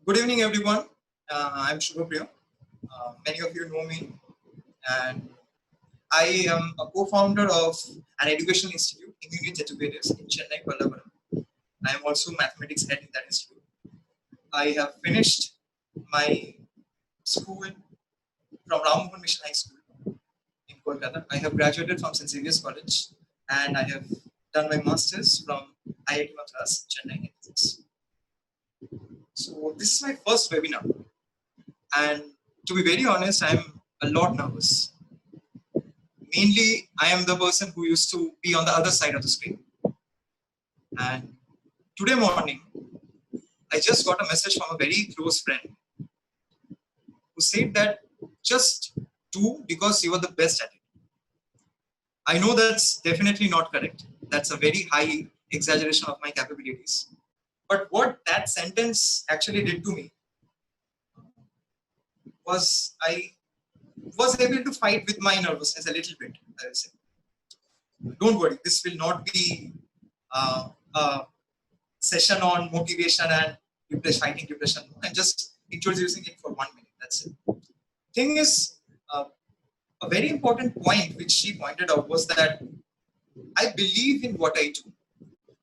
Good evening, everyone. I'm Shubhapriya. Many of you know me, and I am a co-founder of an educational institute, Immediate Educators in Chennai, Pallavaram. I am also mathematics head in that institute. I have finished my school from Ram Mission High School in Kolkata. I have graduated from St. Xavier's College, and I have done my masters from IIT Madras, Chennai in physics. So this is my first webinar, and to be very honest, I'm a lot nervous. Mainly, I am the person who used to be on the other side of the screen. And today morning, I just got a message from a very close friend who said that just do because you are the best at it. I know that's definitely not correct. That's a very high exaggeration of my capabilities. But what that sentence actually did to me was I was able to fight with my nervousness a little bit, I will say. Don't worry, this will not be a session on motivation and fighting depression. I'm just introducing it for 1 minute. That's it. Thing is, a very important point which she pointed out was that I believe in what I do.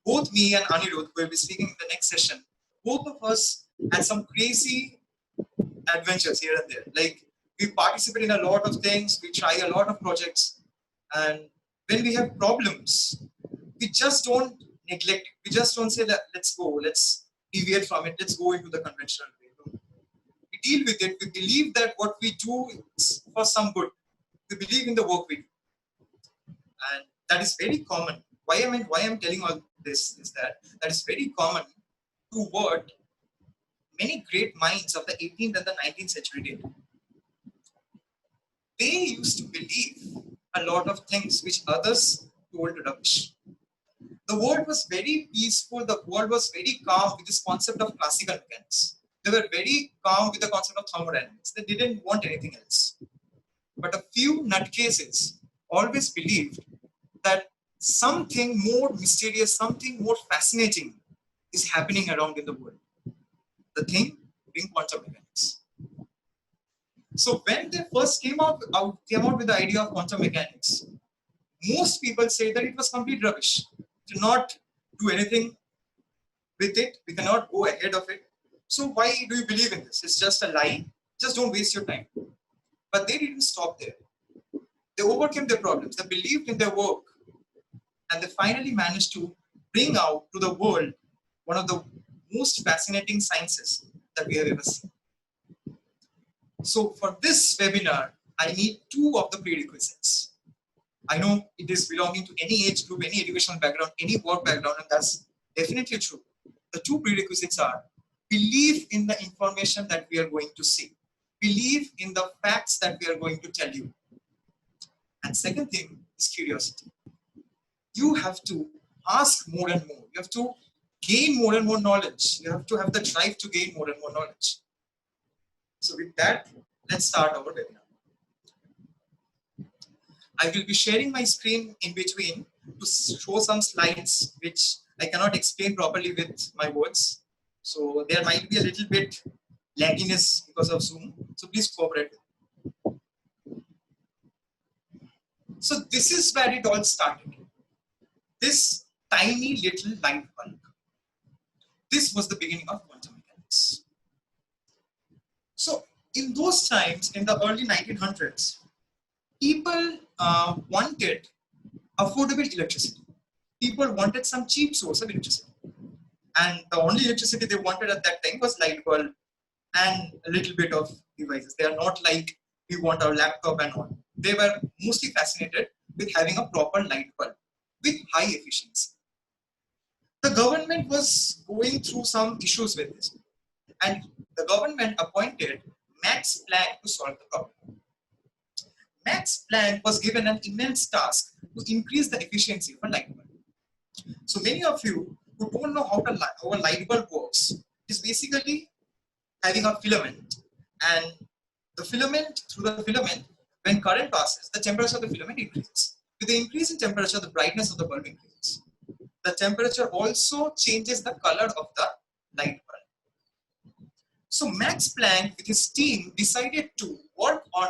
Both me and Anirudh, who will be speaking in the next session, both of us had some crazy adventures here and there. Like we participate in a lot of things, we try a lot of projects, and when we have problems, we just don't neglect it. We just don't say that let's go, let's deviate from it, let's go into the conventional way. We deal with it. We believe that what we do is for some good. We believe in the work we do, and that is very common. Why I'm telling all this is that is very common to what many great minds of the 18th and the 19th century did. They used to believe a lot of things which others told rubbish. The world was very peaceful. The world was very calm with this concept of classical mechanics. They were very calm with the concept of thermodynamics. They didn't want anything else. But a few nutcases always believed that something more mysterious, something more fascinating is happening around in the world. The thing being quantum mechanics. So when they first came out with the idea of quantum mechanics, most people say that it was complete rubbish. To not do anything with it, we cannot go ahead of it. So why do you believe in this? It's just a lie. Just don't waste your time. But they didn't stop there. They overcame their problems. They believed in their work. And they finally managed to bring out to the world one of the most fascinating sciences that we have ever seen. So for this webinar, I need two of the prerequisites. I know it is belonging to any age group, any educational background, any work background, and that's definitely true. The two prerequisites are believe in the information that we are going to see, believe in the facts that we are going to tell you. And second thing is curiosity. You have to ask more and more. You have to gain more and more knowledge. You have to have the drive to gain more and more knowledge. So with that, let's start our webinar. I will be sharing my screen in between to show some slides which I cannot explain properly with my words. So there might be a little bit lagginess because of Zoom. So please cooperate. So this is where it all started. This tiny little light bulb. This was the beginning of quantum mechanics. So in those times, in the early 1900s, people wanted affordable electricity. People wanted some cheap source of electricity. And the only electricity they wanted at that time was light bulb and a little bit of devices. They are not like we want our laptop and all. They were mostly fascinated with having a proper light bulb with high efficiency. The government was going through some issues with this. And the government appointed Max Planck to solve the problem. Max Planck was given an immense task to increase the efficiency of a light bulb. So many of you who don't know how a light bulb works is basically having a filament, and the filament, through the filament, when current passes, the temperature of the filament increases. With the increase in temperature, the brightness of the bulb increases. The temperature also changes the color of the light bulb. So Max Planck with his team decided to work on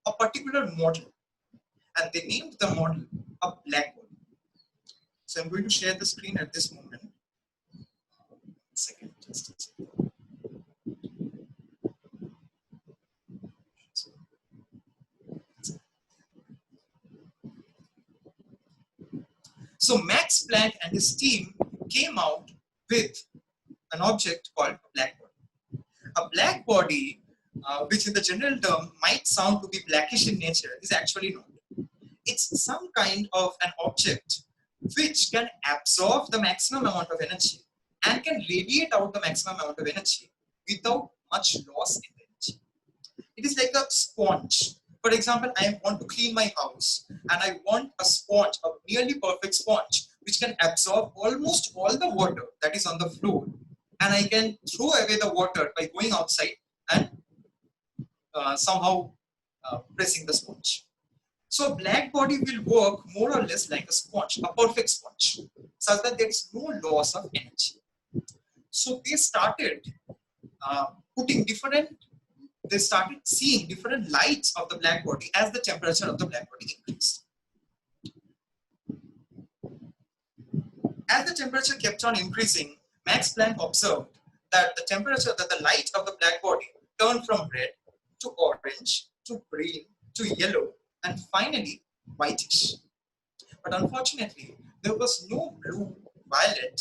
a particular model, and they named the model a black body. So I'm going to share the screen at this moment. Second, just a second. So Max Planck and his team came out with an object called a black body. A black body, which in the general term might sound to be blackish in nature, is actually not. It's some kind of an object which can absorb the maximum amount of energy and can radiate out the maximum amount of energy without much loss in the energy. It is like a sponge. For example, I want to clean my house and I want a sponge, a nearly perfect sponge, which can absorb almost all the water that is on the floor. And I can throw away the water by going outside and somehow pressing the sponge. So a black body will work more or less like a sponge, a perfect sponge, such that there is no loss of energy. So they started they started seeing different lights of the black body as the temperature of the black body increased. As the temperature kept on increasing, Max Planck observed that the light of the black body turned from red to orange to green to yellow and finally whitish. But unfortunately, there was no blue, violet,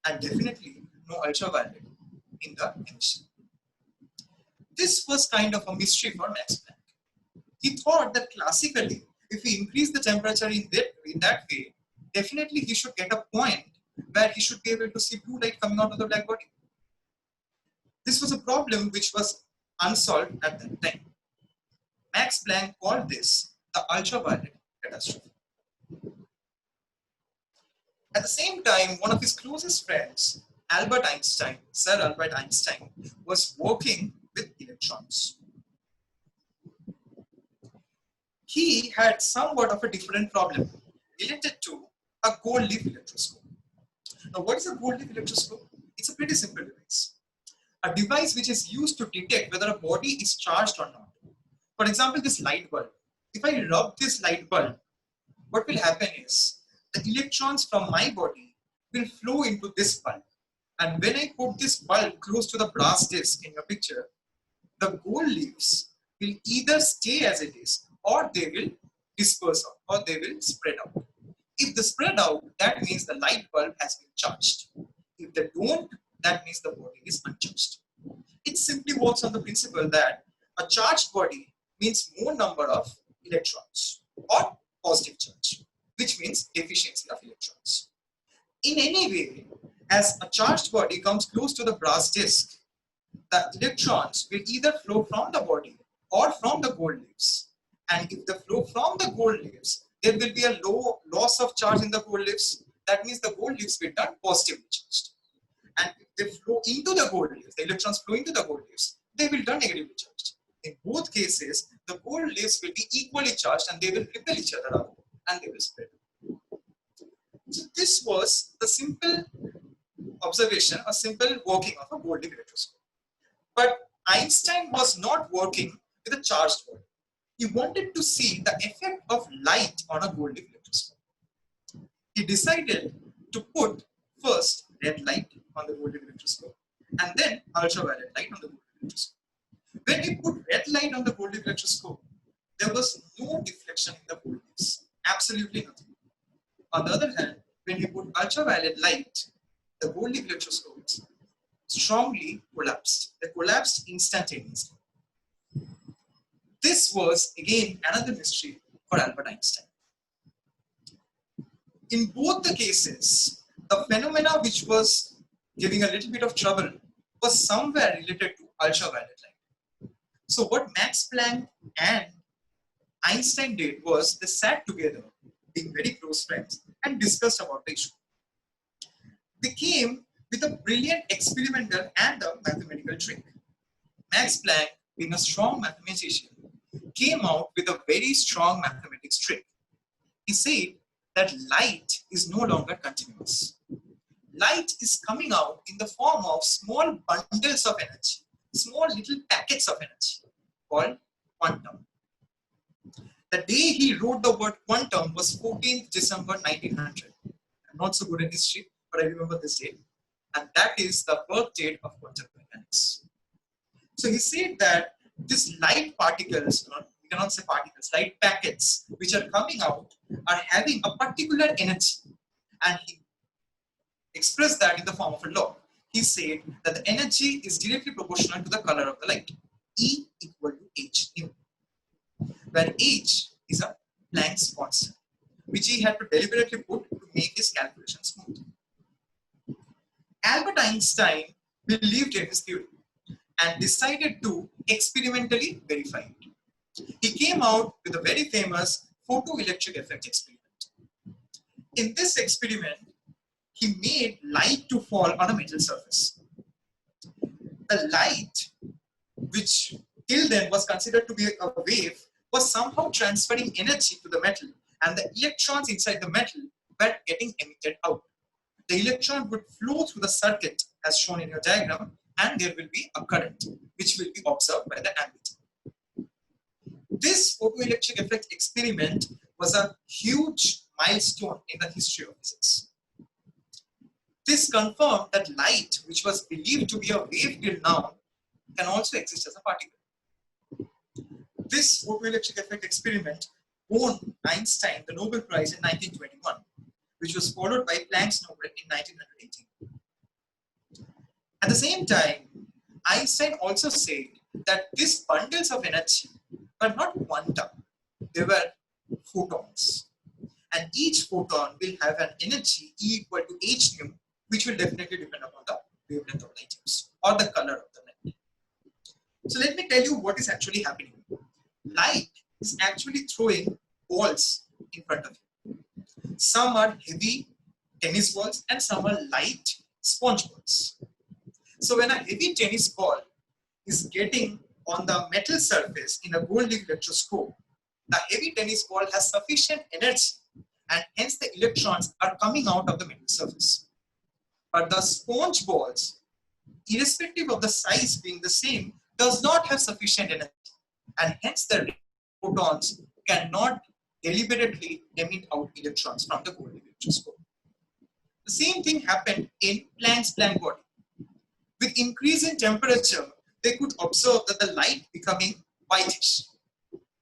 and definitely no ultraviolet in the emission. This was kind of a mystery for Max Planck. He thought that classically, if he increased the temperature in that way, definitely he should get a point where he should be able to see blue light coming out of the black body. This was a problem which was unsolved at that time. Max Planck called this the ultraviolet catastrophe. At the same time, one of his closest friends, Sir Albert Einstein, was working with electrons. He had somewhat of a different problem related to a gold leaf electroscope. Now, what is a gold leaf electroscope? It's a pretty simple device. A device which is used to detect whether a body is charged or not. For example, this light bulb. If I rub this light bulb, what will happen is the electrons from my body will flow into this bulb. And when I put this bulb close to the brass disc in your picture, the gold leaves will either stay as it is or they will disperse out or they will spread out. If they spread out, that means the light bulb has been charged. If they don't, that means the body is uncharged. It simply works on the principle that a charged body means more number of electrons or positive charge, which means deficiency of electrons. In any way, as a charged body comes close to the brass disc, the electrons will either flow from the body or from the gold leaves. And if they flow from the gold leaves, there will be a low loss of charge in the gold leaves. That means the gold leaves will turn positively charged. And if they flow into the gold leaves, the electrons flow into the gold leaves, they will turn negatively charged. In both cases, the gold leaves will be equally charged and they will repel each other out and they will spread. So this was the simple observation, a simple working of a gold leaf electroscope. But Einstein was not working with a charged body. He wanted to see the effect of light on a gold leaf electroscope. He decided to put first red light on the gold leaf electroscope and then ultraviolet light on the gold leaf electroscope. When he put red light on the gold leaf electroscope, there was no deflection in the gold leaves, absolutely nothing. On the other hand, when he put ultraviolet light, the gold leaf electroscopes strongly collapsed. They collapsed instantaneously. This was again another mystery for Albert Einstein. In both the cases, the phenomena which was giving a little bit of trouble was somewhere related to ultraviolet light. So what Max Planck and Einstein did was they sat together, being very close friends, and discussed about the issue. They came with a brilliant experimental and a mathematical trick. Max Planck, being a strong mathematician, came out with a very strong mathematics trick. He said that light is no longer continuous. Light is coming out in the form of small bundles of energy, small little packets of energy called quantum. The day he wrote the word quantum was 14th December 1900. I'm not so good in history, but I remember this date. And that is the birth date of quantum mechanics. So he said that these light particles, we cannot say particles, light packets which are coming out are having a particular energy. And he expressed that in the form of a law. He said that the energy is directly proportional to the color of the light. E equal to h nu, where h is a Planck's constant, which he had to deliberately put to make his calculation smooth. Albert Einstein believed in his theory and decided to experimentally verify it. He came out with a very famous photoelectric effect experiment. In this experiment, he made light to fall on a metal surface. The light, which till then was considered to be a wave, was somehow transferring energy to the metal, and the electrons inside the metal were getting emitted out. The electron would flow through the circuit as shown in your diagram, and there will be a current which will be observed by the ammeter. This photoelectric effect experiment was a huge milestone in the history of physics. This confirmed that light, which was believed to be a wave till now, can also exist as a particle. This photoelectric effect experiment won Einstein the Nobel Prize in 1921, which was followed by Planck's Nobel in 1918. At the same time, Einstein also said that these bundles of energy were not quanta, they were photons. And each photon will have an energy E equal to h nu, which will definitely depend upon the wavelength of light years or the color of the light. So let me tell you what is actually happening. Light is actually throwing balls in front of you. Some are heavy tennis balls and some are light sponge balls. So when a heavy tennis ball is getting on the metal surface in a gold leaf electroscope, the heavy tennis ball has sufficient energy and hence the electrons are coming out of the metal surface. But the sponge balls, irrespective of the size being the same, does not have sufficient energy, and hence the photons cannot deliberately emit out electrons from the gold electroscope. The same thing happened in Planck's Planck body. With increase in temperature, they could observe that the light becoming whitish.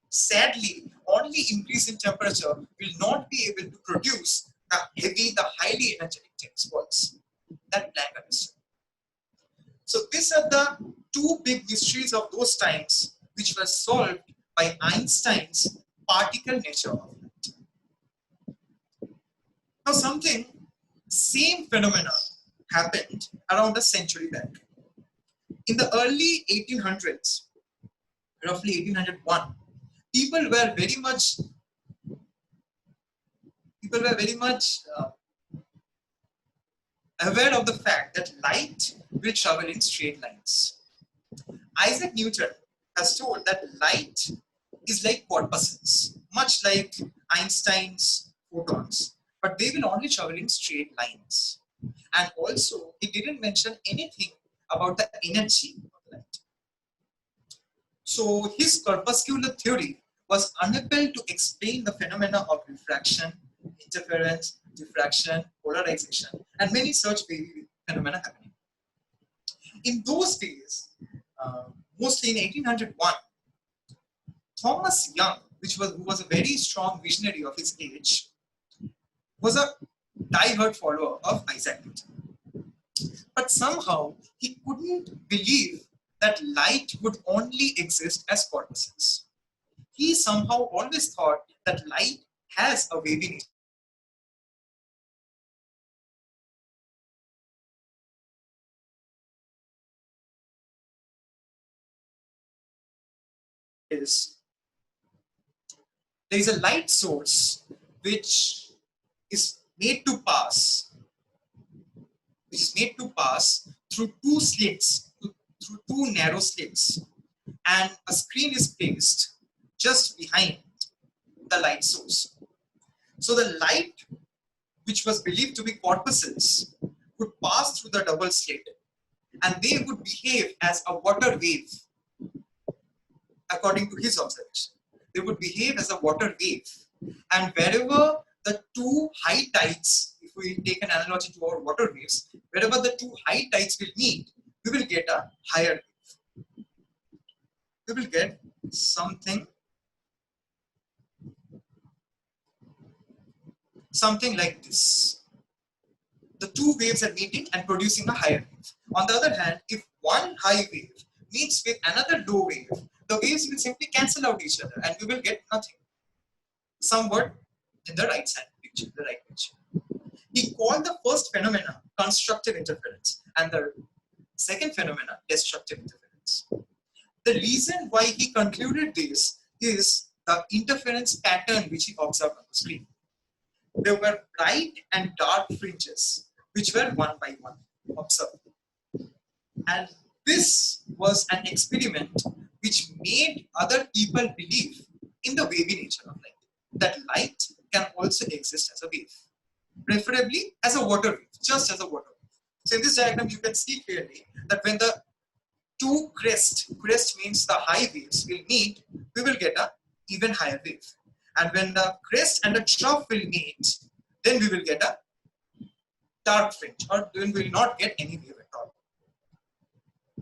Sadly, only increase in temperature will not be able to produce the highly energetic tennis balls that Planck understood. So these are the two big mysteries of those times which were solved by Einstein's particle nature of light. Now same phenomena happened around a century back. In the early 1800s, roughly 1801, people were very much aware of the fact that light will travel in straight lines. Isaac Newton has told that light is like corpuscles, much like Einstein's photons, but they will only travel in straight lines. And also, he didn't mention anything about the energy of light. So his corpuscular theory was unable to explain the phenomena of refraction, interference, diffraction, polarization, and many such phenomena happening. In those days, mostly in 1801, Thomas Young, who was a very strong visionary of his age, was a die-hard follower of Isaac Newton. But somehow he couldn't believe that light would only exist as corpuscles. He somehow always thought that light has a wavy nature. There is a light source which is made to pass through two slits, through two narrow slits, and a screen is placed just behind the light source. So the light, which was believed to be corpuscles, would pass through the double slit, and they would behave as a water wave, according to his observation. They would behave as a water wave, and wherever the two high tides, if we take an analogy to our water waves, wherever the two high tides will meet, we will get a higher wave. We will get something like this. The two waves are meeting and producing a higher wave. On the other hand, if one high wave meets with another low wave, the waves will simply cancel out each other and we will get nothing. Somewhat in the right side picture, the right picture. He called the first phenomena constructive interference and the second phenomena destructive interference. The reason why he concluded this is the interference pattern which he observed on the screen. There were bright and dark fringes which were one by one observed. And this was an experiment which made other people believe in the wavy nature of light, that light can also exist as a wave, preferably as a water wave, just as a water wave. So in this diagram, you can see clearly that when the two crest means the high waves will meet, we will get an even higher wave. And when the crest and the trough will meet, then we will get a dark fringe, or then we will not get any wave at all.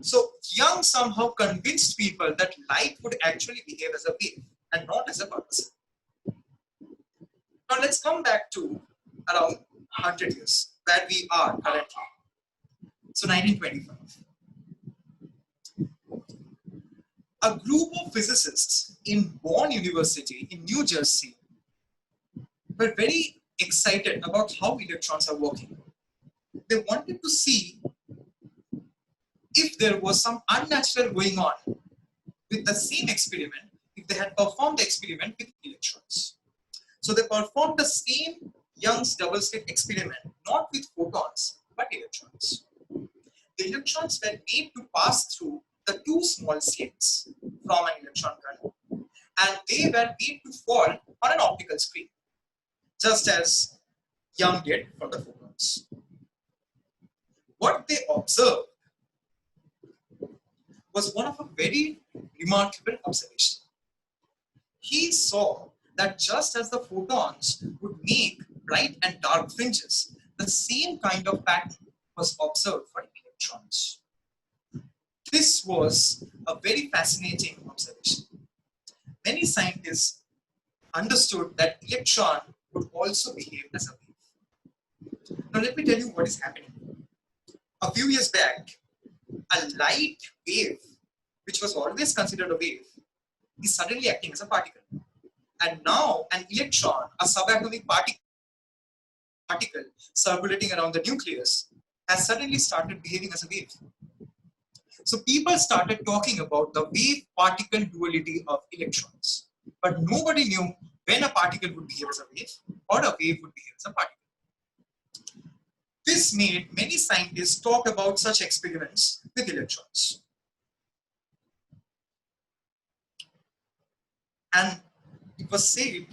So Young somehow convinced people that light would actually behave as a wave and not as a particle. Now let's come back to around 100 years, where we are currently. So 1925. A group of physicists in Bonn University in New Jersey were very excited about how electrons are working. They wanted to see if there was some unnatural going on with the same experiment, if they had performed the experiment with electrons. So they performed the same Young's double slit experiment, not with photons, but electrons. The electrons were made to pass through the two small slits from an electron gun, and they were made to fall on an optical screen, just as Young did for the photons. What they observed was one of a very remarkable observation. He saw that just as the photons would make bright and dark fringes, the same kind of pattern was observed for electrons. This was a very fascinating observation. Many scientists understood that electron would also behave as a wave. Now let me tell you what is happening. A few years back, a light wave, which was always considered a wave, is suddenly acting as a particle. And now an electron, a subatomic particle circulating around the nucleus, has suddenly started behaving as a wave. So people started talking about the wave-particle duality of electrons. But nobody knew when a particle would behave as a wave or a wave would behave as a particle. This made many scientists talk about such experiments with electrons. And it was said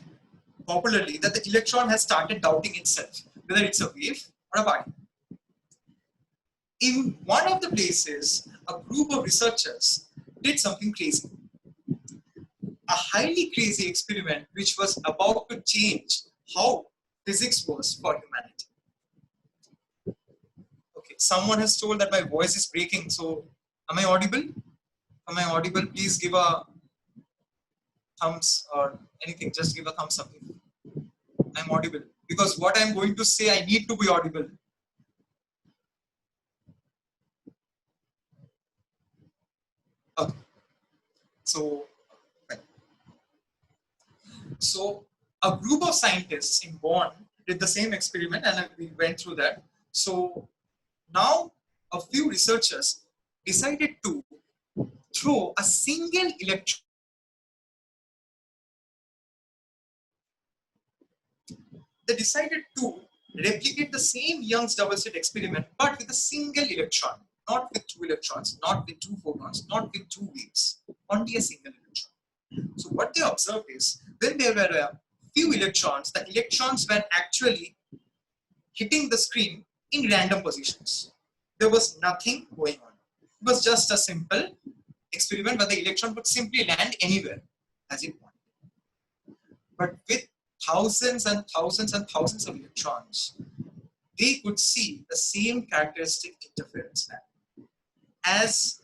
popularly that the electron has started doubting itself, whether it's a wave or a particle. In one of the places, a group of researchers did something crazy. A highly crazy experiment which was about to change how physics was for humanity. Okay, someone has told that my voice is breaking, so am I audible? Am I audible? Please give a thumbs or anything, just give a thumbs up if I'm audible. Because what I'm going to say, I need to be audible. Okay. So a group of scientists in Bonn did the same experiment and we went through that. So now a few researchers decided to throw a single electron. They decided to replicate the same Young's double slit experiment, but with a single electron, not with two electrons, not with two photons, not with two waves, only a single electron. So what they observed is, when there were a few electrons, the electrons were actually hitting the screen in random positions. There was nothing going on. It was just a simple experiment where the electron would simply land anywhere as it wanted. But with thousands and thousands and thousands of electrons, they could see the same characteristic interference pattern as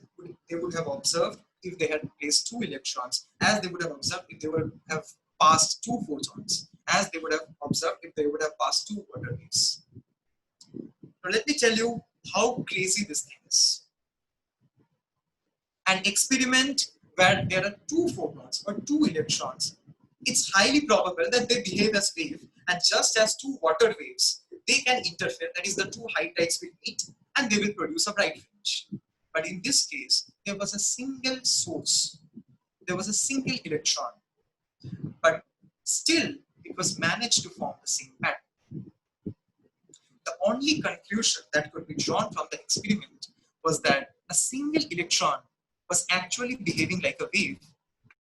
they would have observed if they had placed 2 electrons, as they would have observed if they would have passed 2 photons, as they would have observed if they would have passed 2 water waves. Now let me tell you how crazy this thing is. An experiment where there are 2 photons or 2 electrons, it's highly probable that they behave as wave, and just as 2 water waves, they can interfere, that is the 2 high tides will meet and they will produce a bright fringe. But in this case, there was a single source, there was a single electron, but still it was managed to form the same pattern. The only conclusion that could be drawn from the experiment was that a single electron was actually behaving like a wave,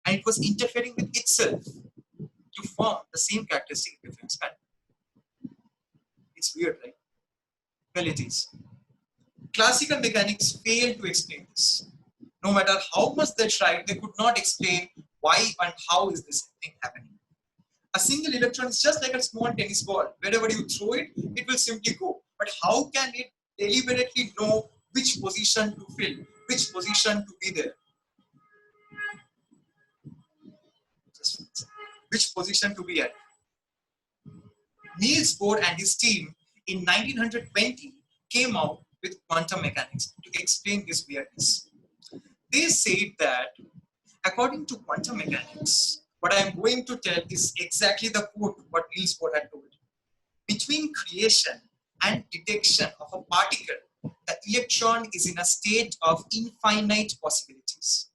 and it was interfering with itself to form the same characteristic interference pattern. It's weird, right? Well, it is. Classical mechanics failed to explain this. No matter how much they tried, they could not explain why and how is this thing happening. A single electron is just like a small tennis ball. Wherever you throw it, it will simply go. But how can it deliberately know which position to fill, which position to be there? Which position to be at? Niels Bohr and his team in 1920 came out with quantum mechanics to explain this weirdness. They said that according to quantum mechanics, what I am going to tell is exactly the quote what Niels Bohr had told. Between creation and detection of a particle, the electron is in a state of infinite possibilities.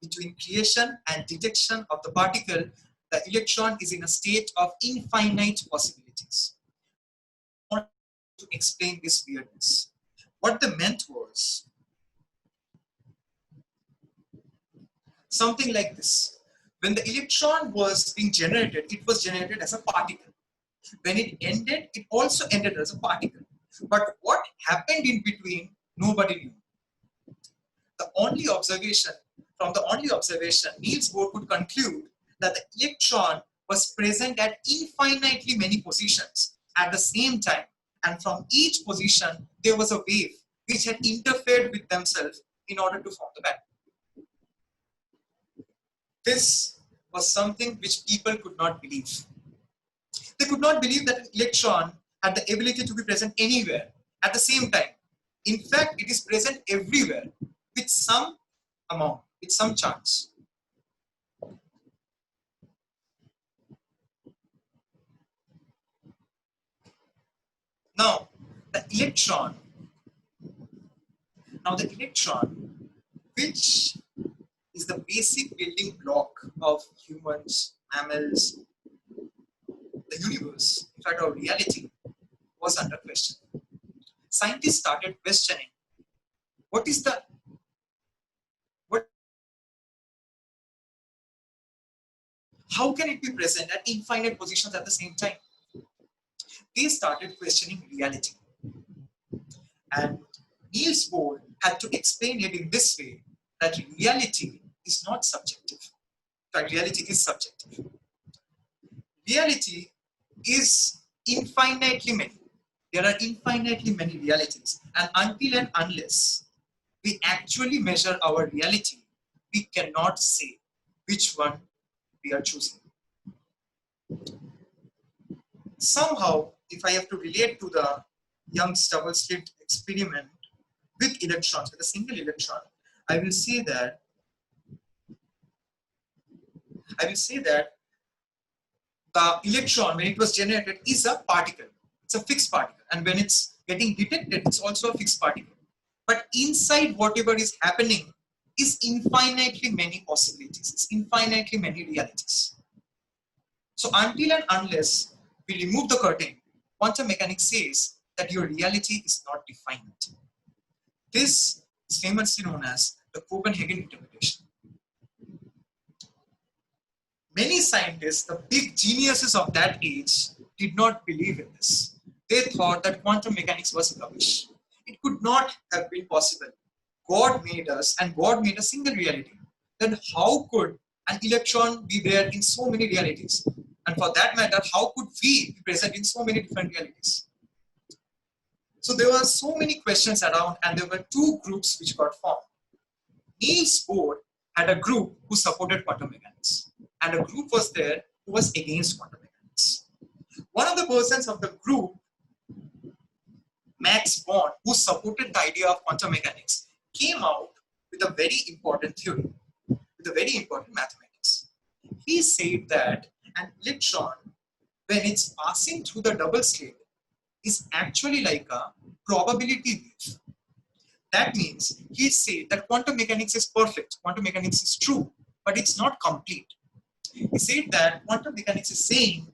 Between creation and detection of the particle, the electron is in a state of infinite possibilities. I want to explain this weirdness. What they meant was something like this. When the electron was being generated, it was generated as a particle. When it ended, it also ended as a particle. But what happened in between, nobody knew. From the only observation, Niels Bohr could conclude that the electron was present at infinitely many positions at the same time. And from each position, there was a wave which had interfered with themselves in order to form the pattern. This was something which people could not believe. They could not believe that an electron had the ability to be present anywhere at the same time. In fact, it is present everywhere with some amount, with some chance. Now, the electron, which is the basic building block of humans, mammals, the universe, in fact, our reality, was under question. Scientists started questioning how can it be present at infinite positions at the same time? They started questioning reality. And Niels Bohr had to explain it in this way, that reality is not subjective. In fact, reality is subjective. Reality is infinitely many. There are infinitely many realities. And until and unless we actually measure our reality, we cannot say which one we are choosing. Somehow, if I have to relate to the Young's double slit experiment with electrons, with a single electron, I will say that the electron, when it was generated, is a particle. It's a fixed particle. And when it's getting detected, it's also a fixed particle. But inside whatever is happening is infinitely many possibilities. It's infinitely many realities. So until and unless we remove the curtain, quantum mechanics says that your reality is not defined. This is famously known as the Copenhagen interpretation. Many scientists, the big geniuses of that age, did not believe in this. They thought that quantum mechanics was rubbish. It could not have been possible God made us and God made a single reality, then how could an electron be there in so many realities? And for that matter, how could we be present in so many different realities? So there were so many questions around, and there were two groups which got formed. Niels Bohr had a group who supported quantum mechanics, and a group was there who was against quantum mechanics. One of the persons of the group, Max Born, who supported the idea of quantum mechanics, came out with a very important theory, with a very important mathematics. He said that an electron, when it's passing through the double slit, is actually like a probability wave. That means he said that quantum mechanics is perfect, quantum mechanics is true, but it's not complete. He said that quantum mechanics is saying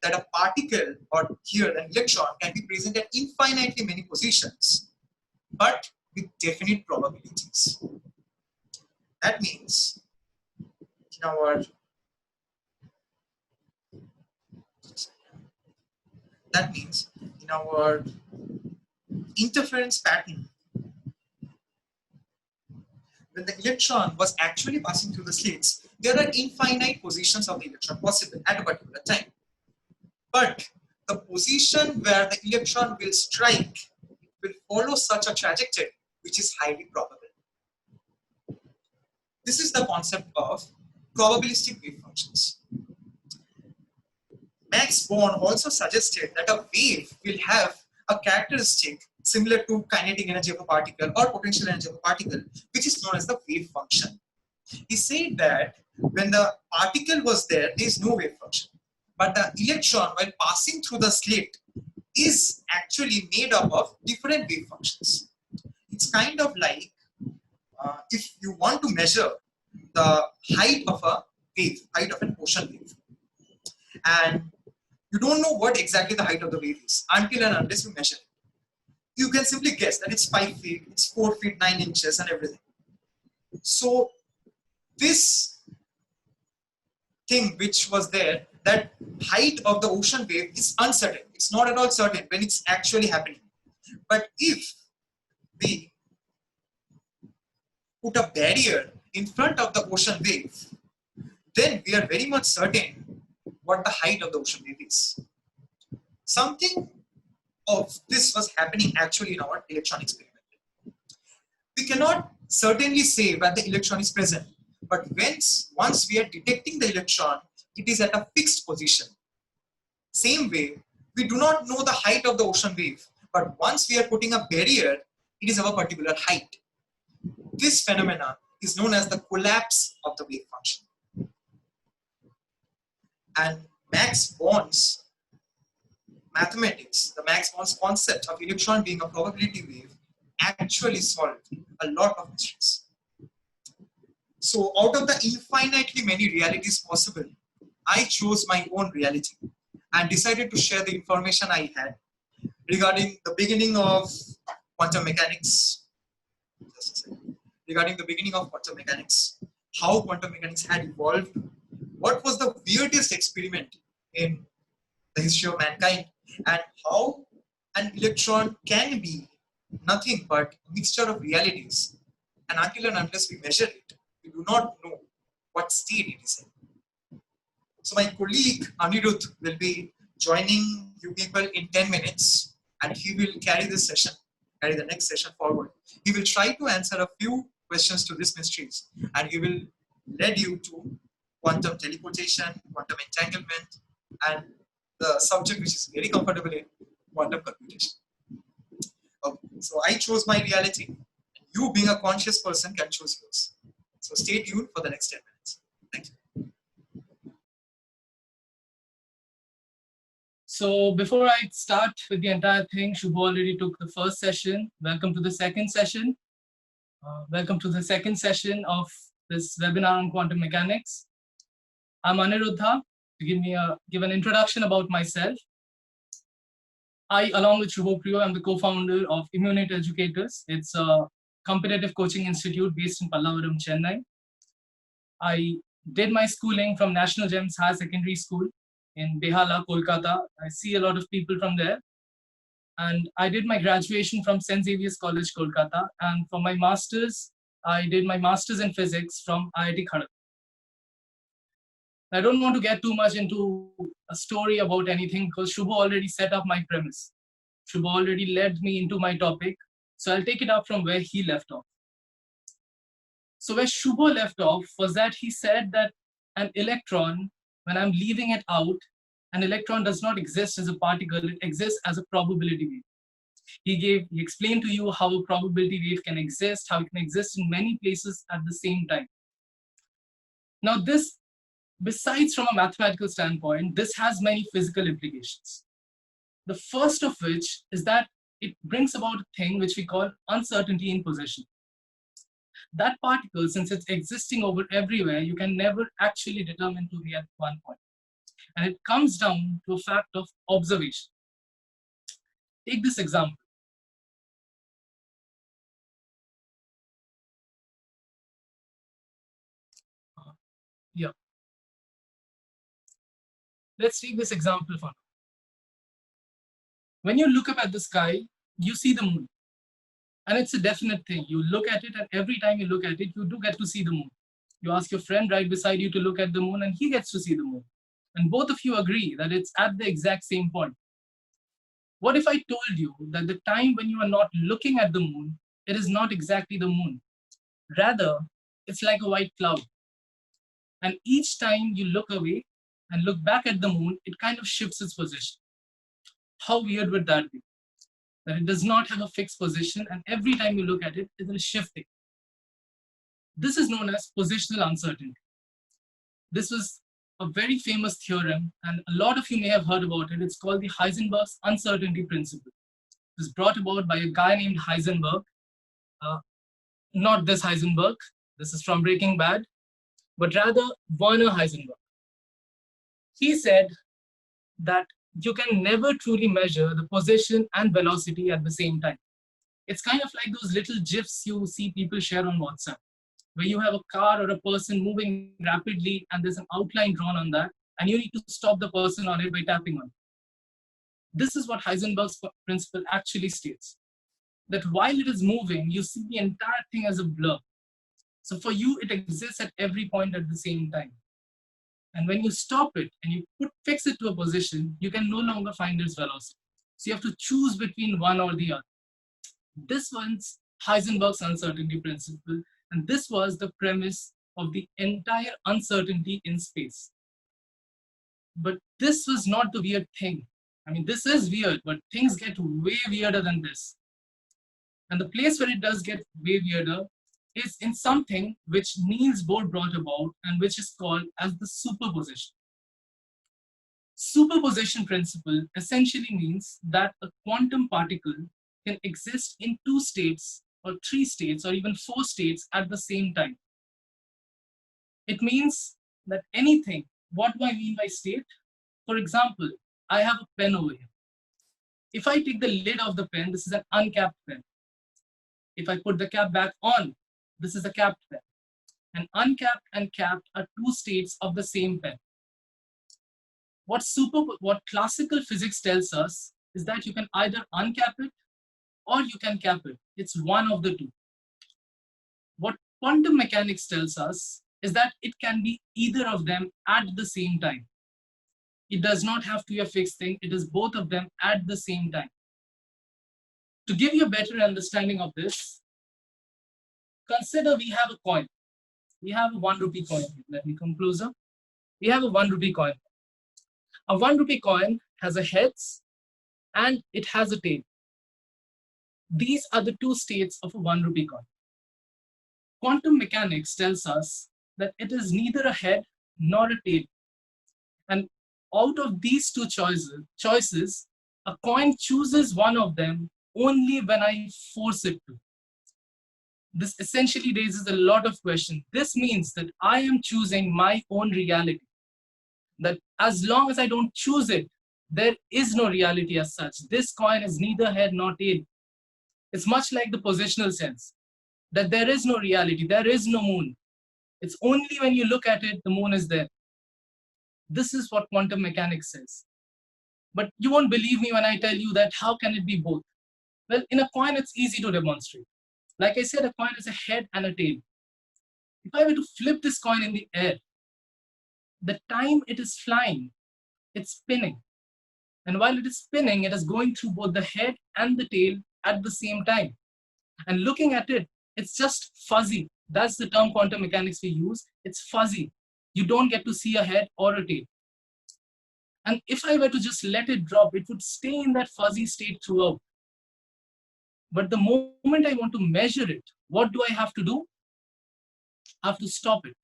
that a particle, or here an electron, can be present at infinitely many positions, but with definite probabilities. That means in our interference pattern, when the electron was actually passing through the slits, there are infinite positions of the electron possible at a particular time. But the position where the electron will strike will follow such a trajectory which is highly probable. This is the concept of probabilistic wave functions. Max Born also suggested that a wave will have a characteristic similar to kinetic energy of a particle or potential energy of a particle, which is known as the wave function. He said that when the particle was there, there is no wave function. But the electron, while passing through the slit, is actually made up of different wave functions. It's kind of like if you want to measure the height of a wave, height of an ocean wave, and you don't know what exactly the height of the wave is until and unless you measure it. You can simply guess that it's 5 feet, it's 4 feet, 9 inches, and everything. So this thing which was there, that height of the ocean wave is uncertain. It's not at all certain when it's actually happening. But if we put a barrier in front of the ocean wave, then we are very much certain what the height of the ocean wave is. Something of this was happening actually in our electron experiment. We cannot certainly say where the electron is present, but once we are detecting the electron, it is at a fixed position. Same way, we do not know the height of the ocean wave, but once we are putting a barrier, it is of a particular height. This phenomena is known as the collapse of the wave function. And Max Born's mathematics, the Max Born's concept of electron being a probability wave, actually solved a lot of mysteries. So out of the infinitely many realities possible, I chose my own reality and decided to share the information I had regarding the beginning of quantum mechanics. Just a second. Regarding the beginning of quantum mechanics, how quantum mechanics had evolved, what was the weirdest experiment in the history of mankind, and how an electron can be nothing but a mixture of realities. And until and unless we measure it, we do not know what state it is in. So my colleague Anirudh will be joining you people in 10 minutes, and he will carry this session, carry the next session forward. He will try to answer a few questions to these mysteries, and he will lead you to quantum teleportation, quantum entanglement, and the subject which is very comfortable in, quantum computation. Okay, so I chose my reality. You, being a conscious person, can choose yours. So stay tuned for the next 10 minutes. Thank you. So before I start with the entire thing, Shubho already took the first session. Welcome to the second session. Welcome to the second session of this webinar on quantum mechanics. I'm Aniruddha. To give an introduction about myself. I, along with Shubho Priyo, am the co-founder of Immunity Educators. It's a competitive coaching institute based in Pallavaram, Chennai. I did my schooling from National Gems Higher Secondary School in Behala, Kolkata. I see a lot of people from there. And I did my graduation from St. Xavier's College, Kolkata. And for my master's, I did my master's in physics from IIT-Kharagpur. I don't want to get too much into a story about anything because Shubho already set up my premise. Shubho already led me into my topic. So I'll take it up from where he left off. So where Shubho left off was that he said that an electron, when I'm leaving it out, an electron does not exist as a particle, it exists as a probability wave. He explained to you how a probability wave can exist, how it can exist in many places at the same time. Now this, besides from a mathematical standpoint, this has many physical implications. The first of which is that it brings about a thing which we call uncertainty in position. That particle, since it's existing over everywhere, you can never actually determine to be at one point. And it comes down to a fact of observation. Take this example. Yeah. Let's take this example for now. When you look up at the sky, you see the moon. And it's a definite thing. You look at it, and every time you look at it, you do get to see the moon. You ask your friend right beside you to look at the moon, and he gets to see the moon. And both of you agree that it's at the exact same point. What if I told you that the time when you are not looking at the moon, it is not exactly the moon. Rather, it's like a white cloud. And each time you look away and look back at the moon, it kind of shifts its position. How weird would that be? That it does not have a fixed position, and every time you look at it, it is shifting. This is known as positional uncertainty. This was a very famous theorem, and a lot of you may have heard about it. It's called the Heisenberg's uncertainty principle. It was brought about by a guy named Heisenberg. Not this Heisenberg, this is from Breaking Bad, but rather Werner Heisenberg. He said that you can never truly measure the position and velocity at the same time. It's kind of like those little GIFs you see people share on WhatsApp, where you have a car or a person moving rapidly and there's an outline drawn on that, and you need to stop the person on it by tapping on it. This is what Heisenberg's principle actually states, that while it is moving, you see the entire thing as a blur. So for you, it exists at every point at the same time. And when you stop it and you fix it to a position, you can no longer find its velocity. So you have to choose between one or the other. This one's Heisenberg's uncertainty principle, and this was the premise of the entire uncertainty in space. But this was not the weird thing. I mean, this is weird, but things get way weirder than this. And the place where it does get way weirder is in something which Niels Bohr brought about and which is called as the superposition. Superposition principle essentially means that a quantum particle can exist in 2 states or 3 states or even 4 states at the same time. It means that anything, what do I mean by state? For example, I have a pen over here. If I take the lid of the pen, this is an uncapped pen. If I put the cap back on, this is a capped pen. And uncapped and capped are 2 states of the same pen. What classical physics tells us is that you can either uncap it or you can cap it. It's one of the two. What quantum mechanics tells us is that it can be either of them at the same time. It does not have to be a fixed thing. It is both of them at the same time. To give you a better understanding of this, consider we have a coin. We have a 1 rupee coin. Let me come closer. We have a 1 rupee coin. A 1 rupee coin has a heads and it has a tail. These are the 2 states of a 1 rupee coin. Quantum mechanics tells us that it is neither a head nor a tail. And out of these 2 choices, a coin chooses one of them only when I force it to. This essentially raises a lot of questions. This means that I am choosing my own reality. That as long as I don't choose it, there is no reality as such. This coin is neither head nor tail. It's much like the positional sense, that there is no reality, there is no moon. It's only when you look at it, the moon is there. This is what quantum mechanics says. But you won't believe me when I tell you that how can it be both? Well, in a coin, it's easy to demonstrate. Like I said, a coin is a head and a tail. If I were to flip this coin in the air, the time it is flying, it's spinning. And while it is spinning, it is going through both the head and the tail at the same time. And looking at it, it's just fuzzy. That's the term quantum mechanics we use. It's fuzzy. You don't get to see a head or a tail. And if I were to just let it drop, it would stay in that fuzzy state throughout. But the moment I want to measure it, what do I have to do? I have to stop it.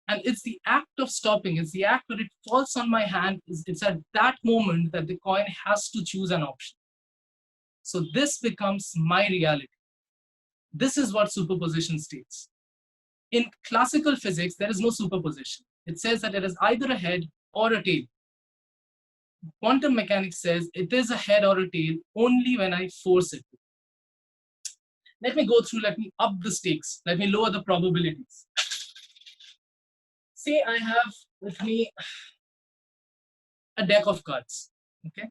And it's the act of stopping, it's the act where it falls on my hand, it's at that moment that the coin has to choose an option. So this becomes my reality. This is what superposition states. In classical physics, there is no superposition. It says that it is either a head or a tail. Quantum mechanics says it is a head or a tail only when I force it. Let me go through, let me up the stakes, let me lower the probabilities. Say I have with me a deck of cards, okay?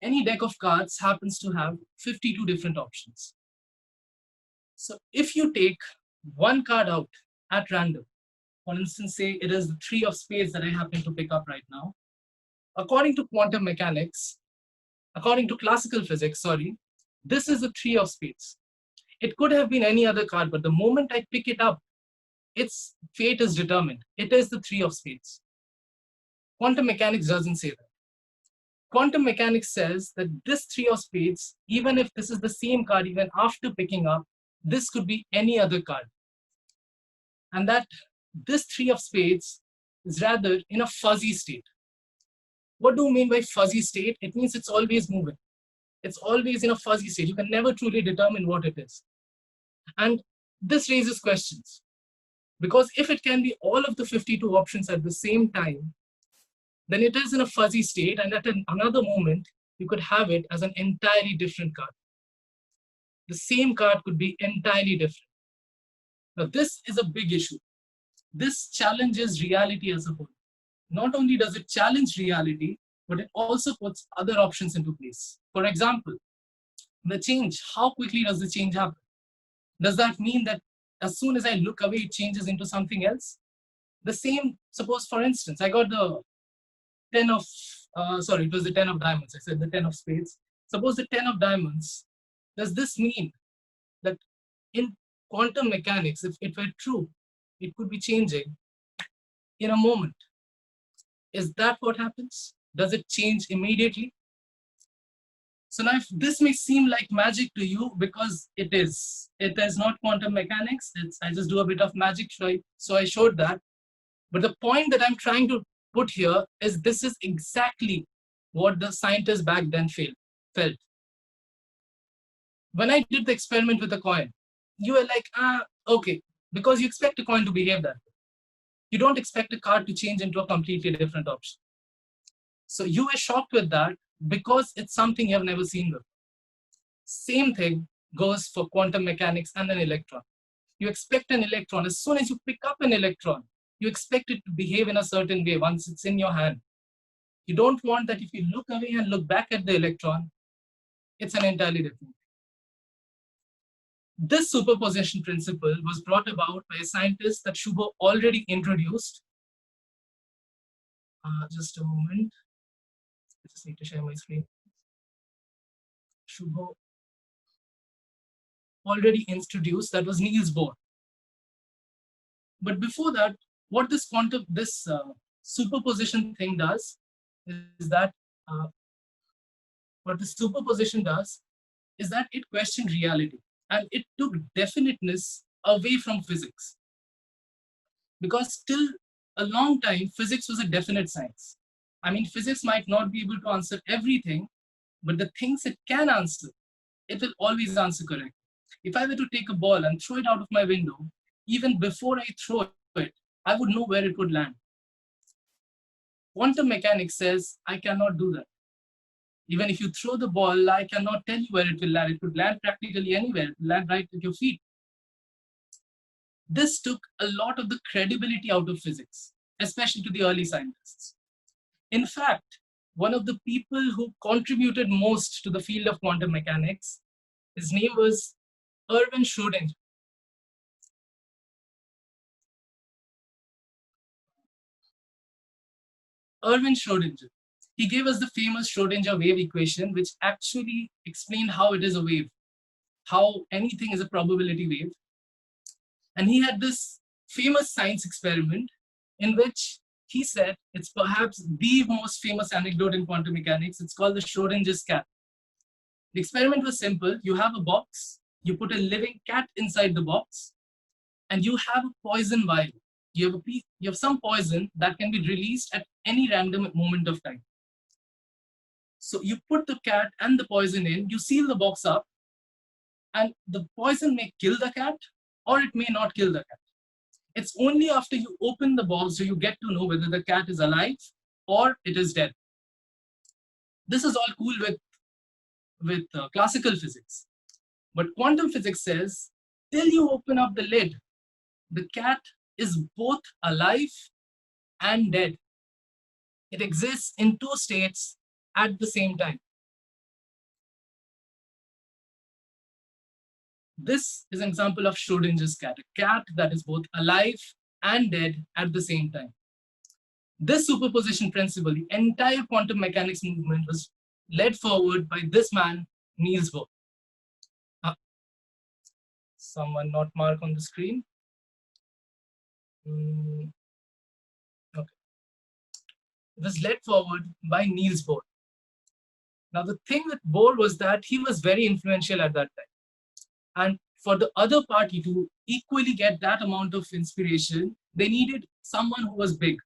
Any deck of cards happens to have 52 different options. So if you take one card out at random, for instance, say it is the 3 of spades that I happen to pick up right now, according to quantum mechanics, according to classical physics, sorry, this is the 3 of spades. It could have been any other card, but the moment I pick it up, its fate is determined. It is the 3 of spades. Quantum mechanics doesn't say that. Quantum mechanics says that this 3 of spades, even if this is the same card, even after picking up, this could be any other card. And that this 3 of spades is rather in a fuzzy state. What do you mean by fuzzy state? It means it's always moving. It's always in a fuzzy state. You can never truly determine what it is. And this raises questions. Because if it can be all of the 52 options at the same time, then it is in a fuzzy state, and at another moment, you could have it as an entirely different card. The same card could be entirely different. Now, this is a big issue. This challenges reality as a whole. Not only does it challenge reality, but it also puts other options into place. For example, the change. How quickly does the change happen? Does that mean that as soon as I look away, it changes into something else? The same, suppose for instance, I got the 10 of, it was the 10 of diamonds. I said the 10 of spades. Suppose the 10 of diamonds. Does this mean that in quantum mechanics, if it were true, it could be changing in a moment? Is that what happens? Does it change immediately? So now this may seem like magic to you because it is. It is not quantum mechanics. I just do a bit of magic, so I showed that. But the point that I'm trying to put here is this is exactly what the scientists back then felt. When I did the experiment with the coin, you were like, okay, because you expect a coin to behave that way. You don't expect a card to change into a completely different option. So you were shocked with that because it's something you have never seen before. Same thing goes for quantum mechanics and an electron. You expect an electron, as soon as you pick up an electron, you expect it to behave in a certain way once it's in your hand. You don't want that if you look away and look back at the electron, it's an entirely different thing. This superposition principle was brought about by a scientist that Shubho already introduced. Just a moment. I just need to share my screen. Shubho already introduced, that was Niels Bohr. But before that, what this superposition thing does is that what the superposition does is that it questioned reality and it took definiteness away from physics. Because till a long time, physics was a definite science. I mean, physics might not be able to answer everything, but the things it can answer, it will always answer correctly. If I were to take a ball and throw it out of my window, even before I throw it, I would know where it would land. Quantum mechanics says I cannot do that. Even if you throw the ball, I cannot tell you where it will land. It could land practically anywhere. It will land right at your feet. This took a lot of the credibility out of physics, especially to the early scientists. In fact, one of the people who contributed most to the field of quantum mechanics. His name was Erwin Schrödinger. Erwin Schrödinger. He gave us the famous Schrödinger wave equation, which actually explained how it is a wave, how anything is a probability wave. And he had this famous science experiment in which he said it's perhaps the most famous anecdote in quantum mechanics. It's called the Schrödinger's cat. The experiment was simple. You have a box, you put a living cat inside the box, and you have a poison vial. You have some poison that can be released at any random moment of time. So you put the cat and the poison in, you seal the box up, and the poison may kill the cat or it may not kill the cat. It's only after you open the box do you get to know whether the cat is alive or it is dead. This is all cool with classical physics. But quantum physics says, till you open up the lid, the cat is both alive and dead. It exists in two states at the same time. This is an example of Schrödinger's cat, a cat that is both alive and dead at the same time. This superposition principle, the entire quantum mechanics movement, was led forward by this man, Niels Bohr. Someone not mark on the screen. Okay. It was led forward by Niels Bohr. Now, the thing with Bohr was that he was very influential at that time. And for the other party to equally get that amount of inspiration, they needed someone who was big.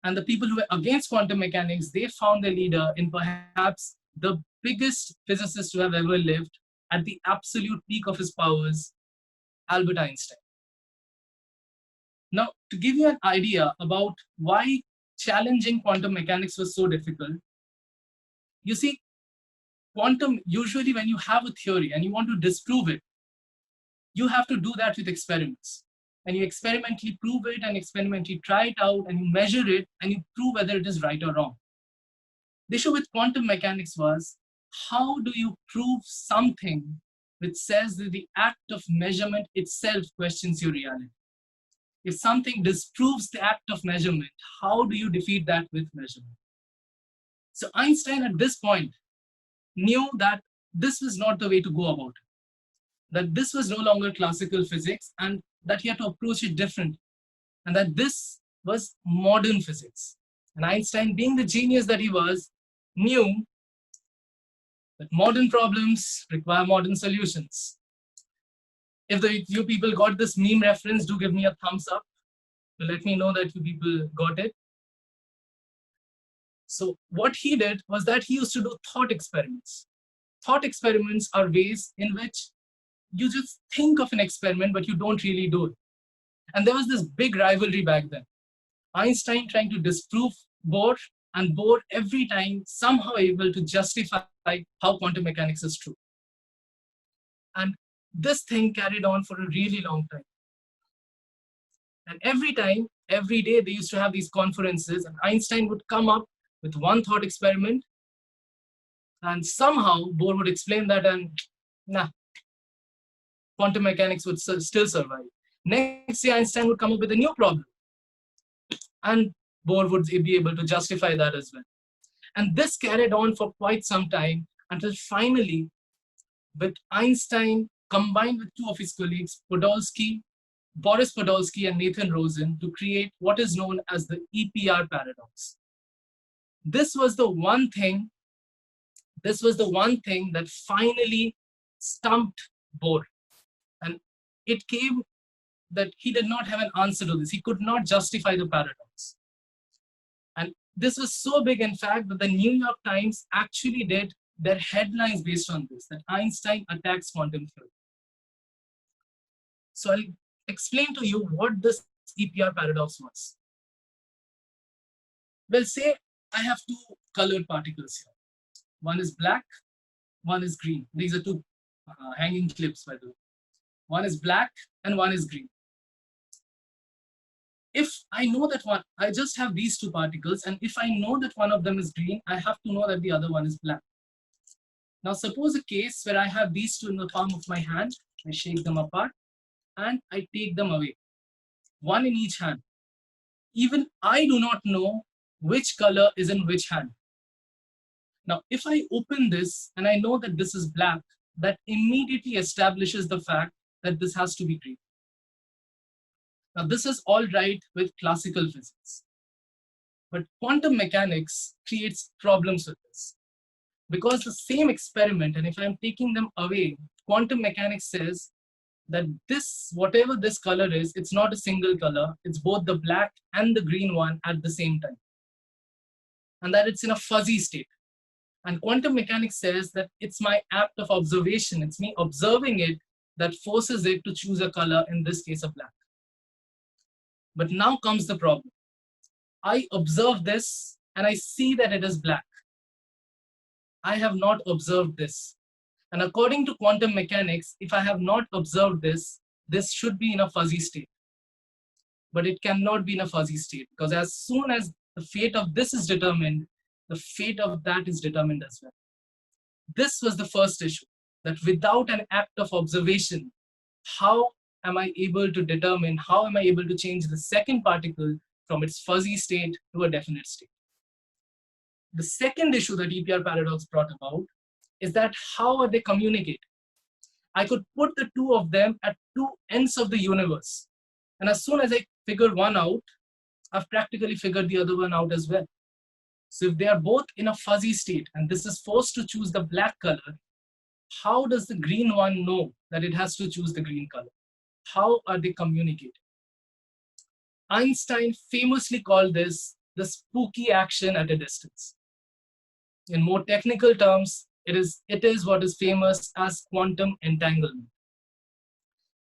And the people who were against quantum mechanics, they found their leader in perhaps the biggest physicist to have ever lived at the absolute peak of his powers, Albert Einstein. Now, to give you an idea about why challenging quantum mechanics was so difficult, you see, quantum, usually when you have a theory and you want to disprove it, you have to do that with experiments. And you experimentally prove it and experimentally try it out and you measure it and you prove whether it is right or wrong. The issue with quantum mechanics was, how do you prove something which says that the act of measurement itself questions your reality? If something disproves the act of measurement, how do you defeat that with measurement? So Einstein at this point knew that this was not the way to go about it, that this was no longer classical physics and that he had to approach it differently, and that this was modern physics. And Einstein, being the genius that he was, knew that modern problems require modern solutions. If you people got this meme reference, do give me a thumbs up to let me know that you people got it. So what he did was that he used to do thought experiments. Thought experiments are ways in which you just think of an experiment, but you don't really do it. And there was this big rivalry back then. Einstein trying to disprove Bohr, and Bohr every time somehow able to justify how quantum mechanics is true. And this thing carried on for a really long time. And every time, every day, they used to have these conferences, and Einstein would come up with one thought experiment, and somehow Bohr would explain that, and nah, quantum mechanics would still survive. Next year, Einstein would come up with a new problem, and Bohr would be able to justify that as well. And this carried on for quite some time until finally, with Einstein combined with two of his colleagues, Boris Podolsky and Nathan Rosen, to create what is known as the EPR paradox. This was the one thing that finally stumped Bohr. And it came that he did not have an answer to this. He could not justify the paradox. And this was so big, in fact, that the New York Times actually did their headlines based on this, that Einstein attacks quantum theory. So I'll explain to you what this EPR paradox was. Well, say I have two colored particles here. One is black, one is green. These are two hanging clips, by the way. One is black and one is green. if I know that one, I just have these two particles, and if I know that one of them is green, I have to know that the other one is black. Now suppose a case where I have these two in the palm of my hand, I shake them apart and I take them away, one in each hand. Even I do not know which color is in which hand. Now, if I open this and I know that this is black, that immediately establishes the fact that this has to be green. Now, this is all right with classical physics, but quantum mechanics creates problems with this. Because the same experiment, and if I'm taking them away, quantum mechanics says that this, whatever this color is, it's not a single color, it's both the black and the green one at the same time. And that it's in a fuzzy state. And quantum mechanics says that it's my act of observation, it's me observing it that forces it to choose a color, in this case of black. But now comes the problem. I observe this and I see that it is black. I have not observed this. And according to quantum mechanics, if I have not observed this, this should be in a fuzzy state. But it cannot be in a fuzzy state, because as soon as the fate of this is determined, the fate of that is determined as well. This was the first issue, that without an act of observation, how am I able to determine, how am I able to change the second particle from its fuzzy state to a definite state? The second issue that EPR paradox brought about is that how are they communicating? I could put the two of them at two ends of the universe. And as soon as I figure one out, I've practically figured the other one out as well. So if they are both in a fuzzy state and this is forced to choose the black color, how does the green one know that it has to choose the green color? How are they communicating? Einstein famously called this the spooky action at a distance. In more technical terms, it is what is famous as quantum entanglement,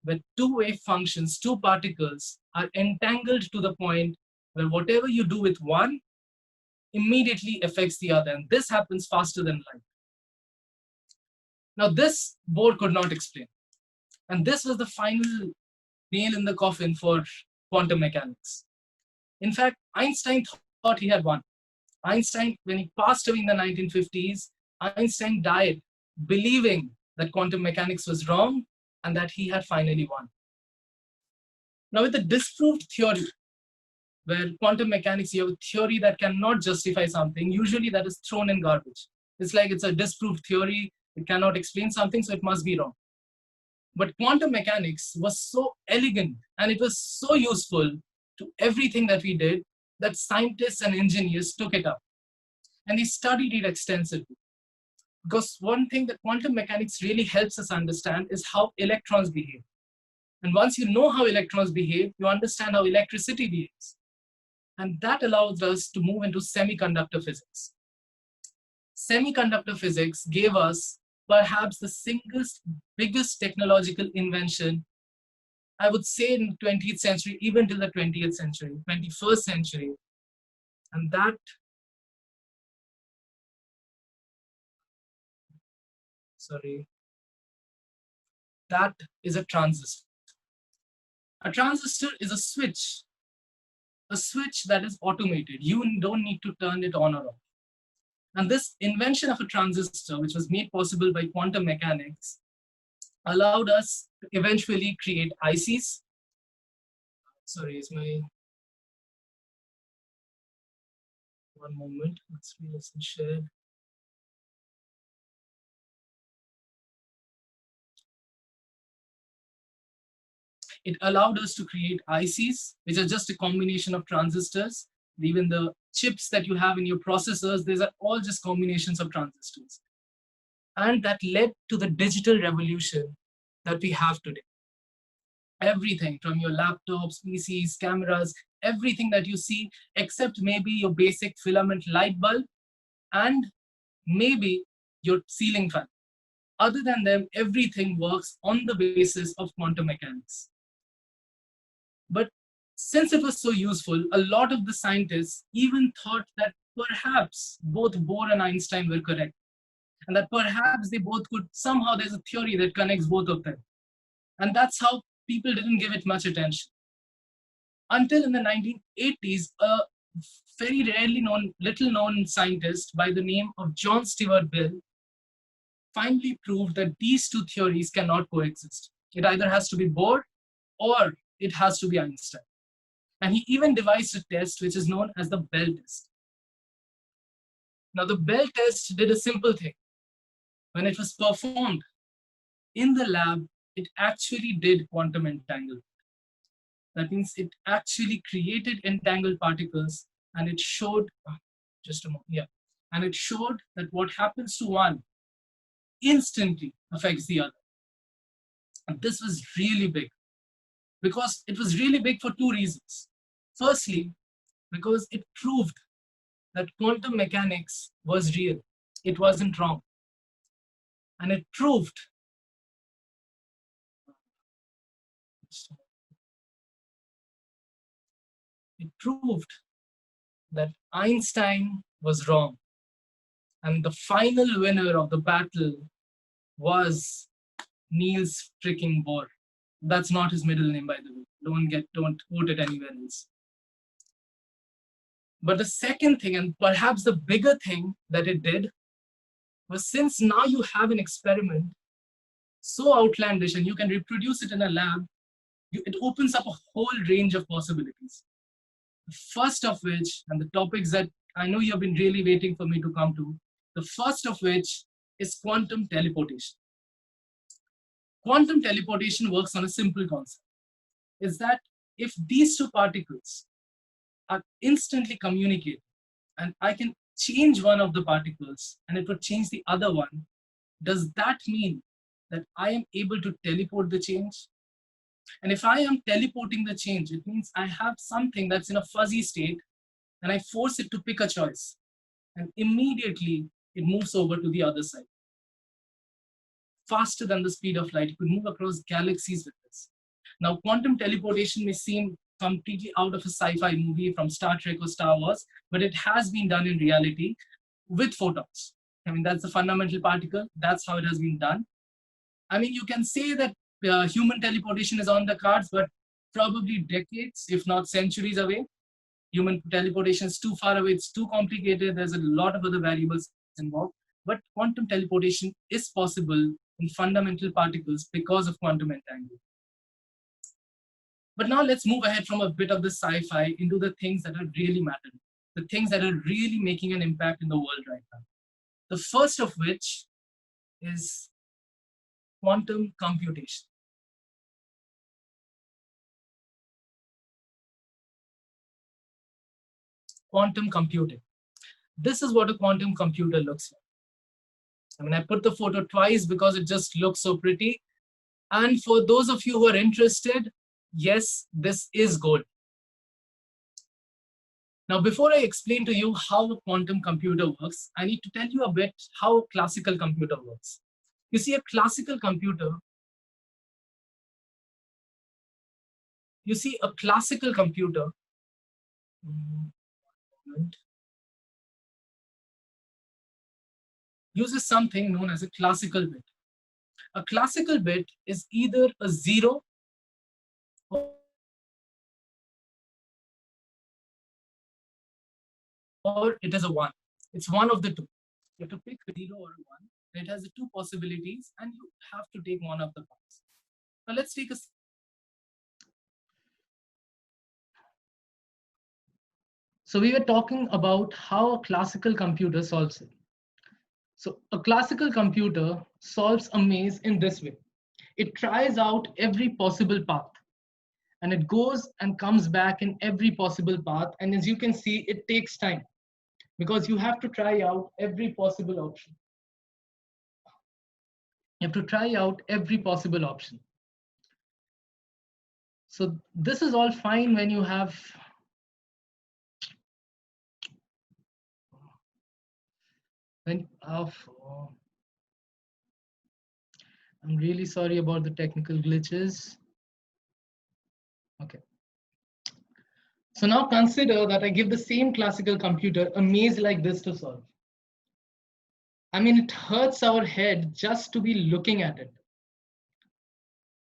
where two wave functions, two particles, are entangled to the point where whatever you do with one immediately affects the other, and this happens faster than light. Now this Bohr could not explain, and this was the final nail in the coffin for quantum mechanics. In fact, Einstein thought he had won. Einstein, when he passed away in the 1950s, Einstein died believing that quantum mechanics was wrong and that he had finally won. Now with the disproved theory, where quantum mechanics, you have a theory that cannot justify something, usually that is thrown in garbage. It's like it's a disproved theory, it cannot explain something, so it must be wrong. But quantum mechanics was so elegant and it was so useful to everything that we did that scientists and engineers took it up. And they studied it extensively. Because one thing that quantum mechanics really helps us understand is how electrons behave. And once you know how electrons behave, you understand how electricity behaves. And that allows us to move into semiconductor physics. Semiconductor physics gave us perhaps the single biggest technological invention, I would say, in the 20th century, even till the 20th century, 21st century. And that is a transistor. A transistor is a switch that is automated. You don't need to turn it on or off. And this invention of a transistor, which was made possible by quantum mechanics, allowed us to eventually create ICs. One moment, let's share. It allowed us to create ICs, which are just a combination of transistors. Even the chips that you have in your processors, these are all just combinations of transistors. And that led to the digital revolution that we have today. Everything from your laptops, PCs, cameras, everything that you see, except maybe your basic filament light bulb and maybe your ceiling fan. Other than them, everything works on the basis of quantum mechanics. But since it was so useful, a lot of the scientists even thought that perhaps both Bohr and Einstein were correct. And that perhaps they both could, somehow there's a theory that connects both of them. And that's how people didn't give it much attention. until in the 1980s, a very little known scientist by the name of John Stuart Mill finally proved that these two theories cannot coexist. It either has to be Bohr or it has to be Einstein. And he even devised a test which is known as the Bell test. Now, the Bell test did a simple thing. When it was performed in the lab, it actually did quantum entanglement. That means it actually created entangled particles, and it showed, just a moment, yeah, and it showed that what happens to one instantly affects the other. And this was really big because it was really big for two reasons. Firstly, because it proved that quantum mechanics was real, it wasn't wrong. And it proved that Einstein was wrong. And the final winner of the battle was Niels freaking Bohr. That's not his middle name, by the way. Don't quote it anywhere else. But the second thing, and perhaps the bigger thing that it did, was since now you have an experiment so outlandish and you can reproduce it in a lab, it opens up a whole range of possibilities. The first of which, and the topics that I know you've been really waiting for me to come to, the first of which is quantum teleportation. Quantum teleportation works on a simple concept. Is that if these two particles are instantly communicating, and I can change one of the particles and it would change the other one, does that mean that I am able to teleport the change? And if I am teleporting the change, it means I have something that's in a fuzzy state and I force it to pick a choice. And immediately it moves over to the other side. Faster than the speed of light. You could move across galaxies with this. Now, quantum teleportation may seem completely out of a sci-fi movie from Star Trek or Star Wars, but it has been done in reality with photons. I mean, that's the fundamental particle. That's how it has been done. I mean, you can say that human teleportation is on the cards, but probably decades, if not centuries away. Human teleportation is too far away. It's too complicated. There's a lot of other variables involved. But quantum teleportation is possible in fundamental particles because of quantum entanglement. But now let's move ahead from a bit of the sci-fi into the things that are really mattering, the things that are really making an impact in the world right now. The first of which is quantum computation. Quantum computing. This is what a quantum computer looks like. I mean, I put the photo twice because it just looks so pretty. And for those of you who are interested, yes, this is gold. Now, before I explain to you how a quantum computer works, I need to tell you a bit how a classical computer works. You see, a classical computer uses something known as a classical bit. A classical bit is either a 0 or it is a 1. It's one of the two. You have to pick a 0 or a 1. It has the two possibilities, and you have to take one of the parts. Now let's take a. So we were talking about how a classical computer solves it. So a classical computer solves a maze in this way. It tries out every possible path, and it goes and comes back in every possible path. And as you can see, it takes time because you have to try out every possible option. You have to try out every possible option. So this is all fine when you have I'm really sorry about the technical glitches. Okay. So now consider that I give the same classical computer a maze like this to solve. I mean, it hurts our head just to be looking at it.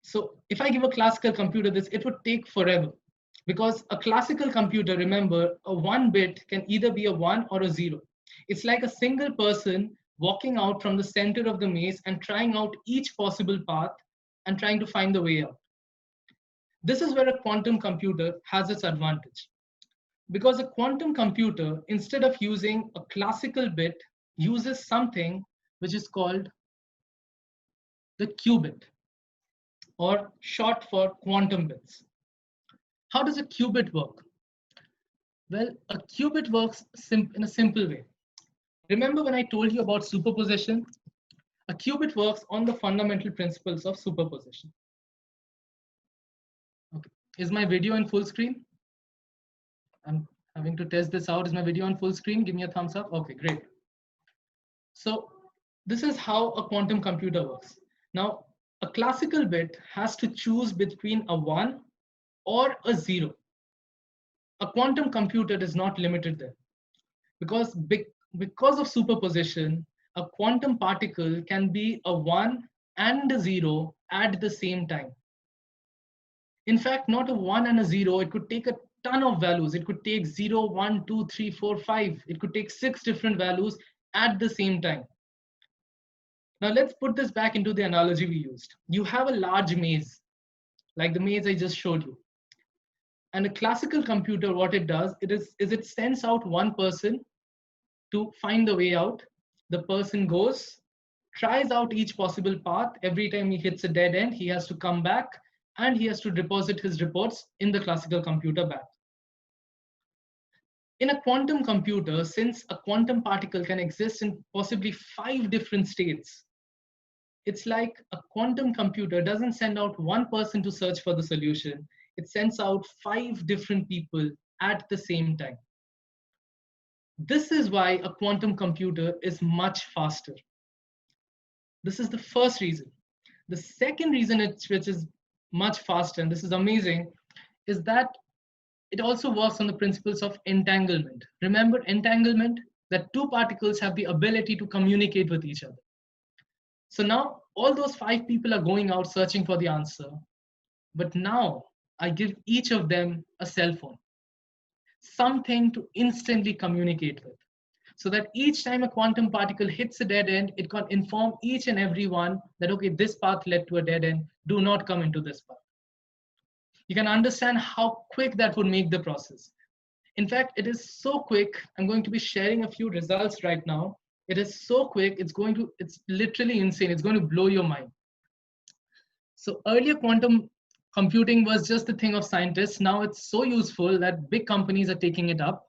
So if I give a classical computer this, it would take forever. Because a classical computer, remember, a 1 bit can either be a 1 or a 0. It's like a single person walking out from the center of the maze and trying out each possible path and trying to find the way out. This is where a quantum computer has its advantage. Because a quantum computer, instead of using a classical bit, uses something which is called the qubit, or short for quantum bits. How does a qubit work? Well, a qubit works in a simple way. Remember when I told you about superposition? A qubit works on the fundamental principles of superposition. Okay. Is my video in full screen? I'm having to test this out. Is my video on full screen? Give me a thumbs up. Okay, great. So this is how a quantum computer works. Now, a classical bit has to choose between a 1 or a 0. A quantum computer is not limited there because of superposition, a quantum particle can be a 1 and a 0 at the same time. In fact, not a 1 and a 0, it could take a ton of values. It could take 0, 1, 2, 3, 4, 5. It could take 6 different values at the same time. Now let's put this back into the analogy we used. You have a large maze, like the maze I just showed you. And a classical computer, what it does, it sends out one person to find the way out. The person goes, tries out each possible path. Every time he hits a dead end, he has to come back and he has to deposit his reports in the classical computer back. In a quantum computer, since a quantum particle can exist in possibly 5 different states, it's like a quantum computer doesn't send out one person to search for the solution. It sends out 5 different people at the same time. This is why a quantum computer is much faster. This is the first reason. The second reason which is much faster, and this is amazing, is that it also works on the principles of entanglement. Remember entanglement? That 2 particles have the ability to communicate with each other. So now all those 5 people are going out searching for the answer. But now I give each of them a cell phone, something to instantly communicate with. So that each time a quantum particle hits a dead end, it can inform each and every one that, okay, this path led to a dead end. Do not come into this path. You can understand how quick that would make the process. In fact, it is so quick. I'm going to be sharing a few results right now. It is so quick. It's literally insane. It's going to blow your mind. So earlier quantum computing was just the thing of scientists. Now it's so useful that big companies are taking it up.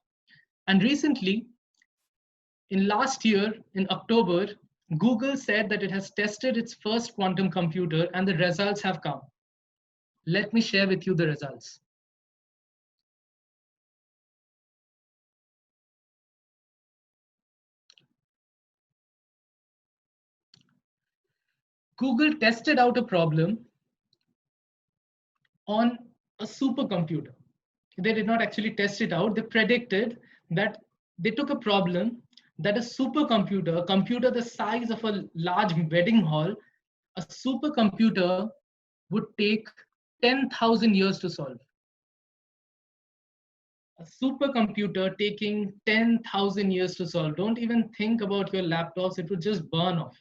And recently, in last year, in October, Google said that it has tested its first quantum computer and the results have come. Let me share with you the results. Google tested out a problem on a supercomputer. They did not actually test it out. They predicted that they took a problem that a supercomputer, a computer the size of a large wedding hall, a supercomputer would take 10,000 years to solve. A supercomputer taking 10,000 years to solve. Don't even think about your laptops, it would just burn off.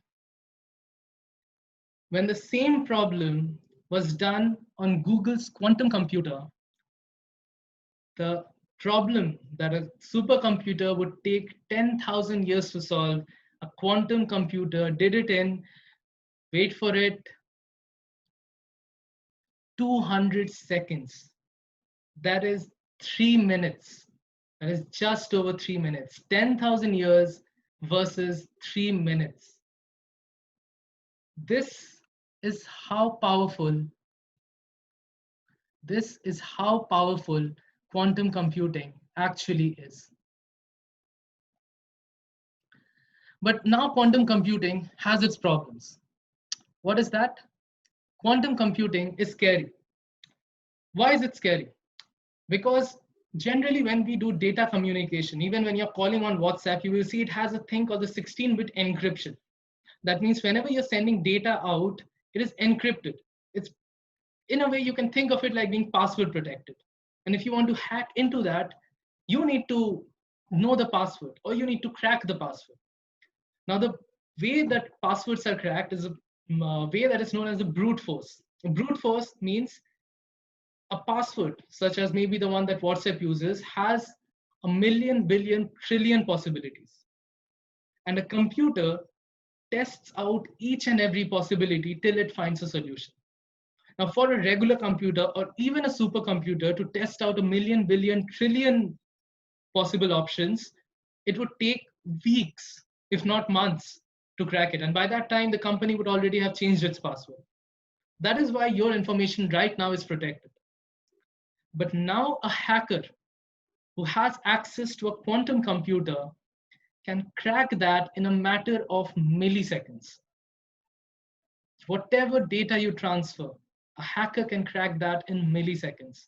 When the same problem was done on Google's quantum computer, the problem that a supercomputer would take 10,000 years to solve, a quantum computer did it in, wait for it, 200 seconds. That is 3 minutes. That is just over 3 minutes. 10,000 years versus 3 minutes. This is how powerful quantum computing actually is. But now quantum computing has its problems. What is that? Quantum computing is scary. Why is it scary? Because generally when we do data communication, even when you're calling on WhatsApp, you will see it has a thing called the 16-bit encryption. That means whenever you're sending data out, it is encrypted. It's, in a way, you can think of it like being password protected. And if you want to hack into that, you need to know the password or you need to crack the password. Now, the way that passwords are cracked is a way that is known as a brute force. A brute force means a password, such as maybe the one that WhatsApp uses, has a million, billion, trillion possibilities. And a computer tests out each and every possibility till it finds a solution. Now, for a regular computer or even a supercomputer to test out a million, billion, trillion possible options, it would take weeks, if not months, to crack it. And by that time, the company would already have changed its password. That is why your information right now is protected. But now a hacker who has access to a quantum computer can crack that in a matter of milliseconds. Whatever data you transfer, a hacker can crack that in milliseconds.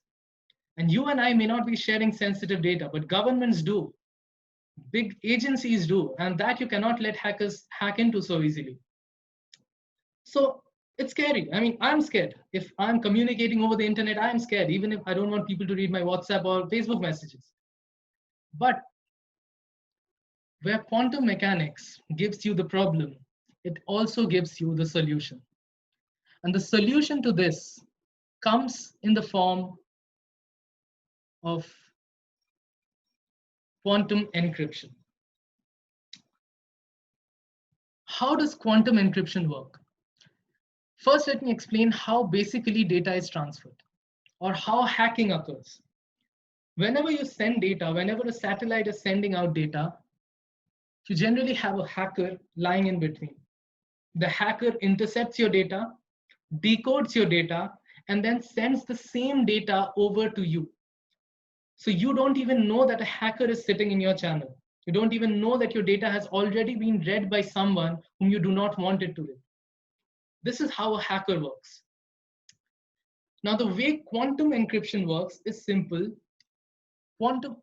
And you and I may not be sharing sensitive data, but governments do. Big agencies do, and that you cannot let hackers hack into so easily. So it's scary. I mean, I'm scared. If I'm communicating over the internet, I'm scared, even if I don't want people to read my WhatsApp or Facebook messages. But where quantum mechanics gives you the problem, it also gives you the solution. And the solution to this comes in the form of quantum encryption. How does quantum encryption work? First, let me explain how basically data is transferred or how hacking occurs. Whenever you send data, whenever a satellite is sending out data, you generally have a hacker lying in between. The hacker intercepts your data, decodes your data, and then sends the same data over to you. So you don't even know that a hacker is sitting in your channel. You don't even know that your data has already been read by someone whom you do not want it to read. This is how a hacker works. Now, the way quantum encryption works is simple. Quantum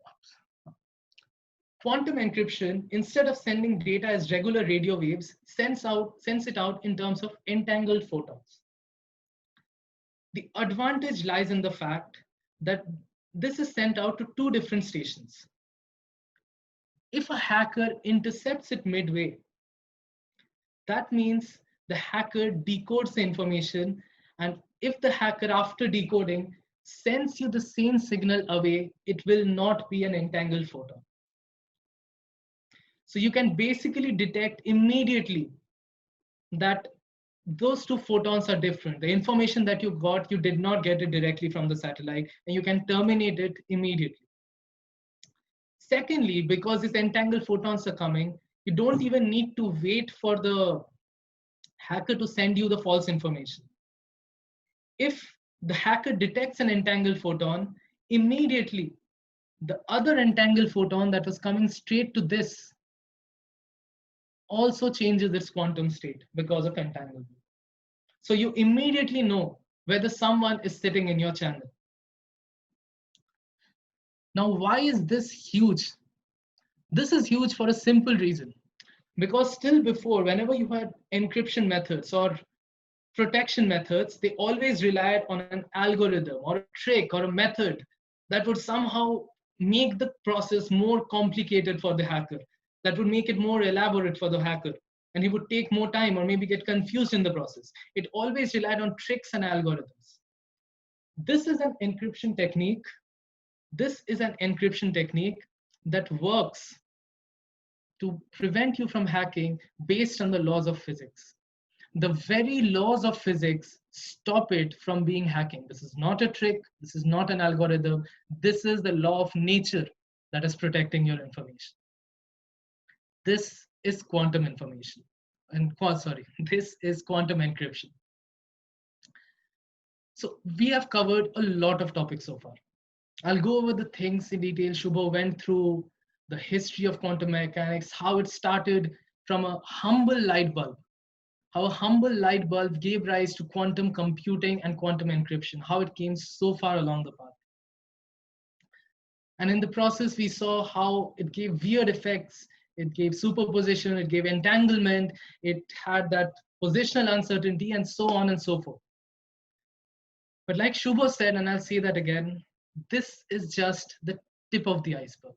encryption, instead of sending data as regular radio waves, sends it out in terms of entangled photons. The advantage lies in the fact that this is sent out to two different stations. If a hacker intercepts it midway, that means the hacker decodes the information, and if the hacker, after decoding, sends you the same signal away, it will not be an entangled photon. So you can basically detect immediately that those two photons are different. The information that you got, you did not get it directly from the satellite, and you can terminate it immediately. Secondly, because these entangled photons are coming, you don't even need to wait for the hacker to send you the false information. If the hacker detects an entangled photon, immediately the other entangled photon that was coming straight to this also changes its quantum state because of entanglement. So you immediately know whether someone is sitting in your channel. Now, why is this huge? This is huge for a simple reason. Because still before, whenever you had encryption methods or protection methods, they always relied on an algorithm or a trick or a method that would somehow make the process more complicated for the hacker, that would make it more elaborate for the hacker, and he would take more time or maybe get confused in the process. It always relied on tricks and algorithms. This is an encryption technique. This is an encryption technique that works to prevent you from hacking based on the laws of physics. The very laws of physics stop it from being hacking. This is not a trick. This is not an algorithm. This is the law of nature that is protecting your information. This is quantum information. This is quantum encryption. So we have covered a lot of topics so far. I'll go over the things in detail. Shubho went through the history of quantum mechanics, how it started from a humble light bulb, how a humble light bulb gave rise to quantum computing and quantum encryption, how it came so far along the path. And in the process, we saw how it gave weird effects. It gave superposition, it gave entanglement, it had that positional uncertainty, and so on and so forth. But like Shubho said, and I'll say that again, this is just the tip of the iceberg.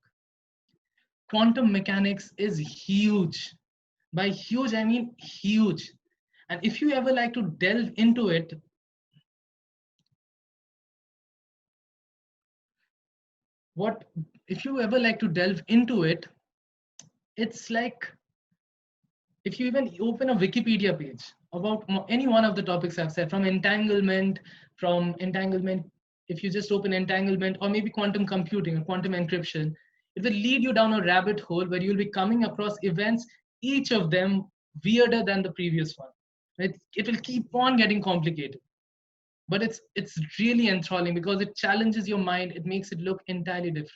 Quantum mechanics is huge. By huge, I mean huge. And if you ever like to delve into it, what if you ever like to delve into it, it's like if you even open a Wikipedia page about any one of the topics I've said, from entanglement, if you just open entanglement or maybe quantum computing or quantum encryption, it will lead you down a rabbit hole where you'll be coming across events, each of them weirder than the previous one. It will keep on getting complicated. But it's really enthralling because it challenges your mind, it makes it look entirely different.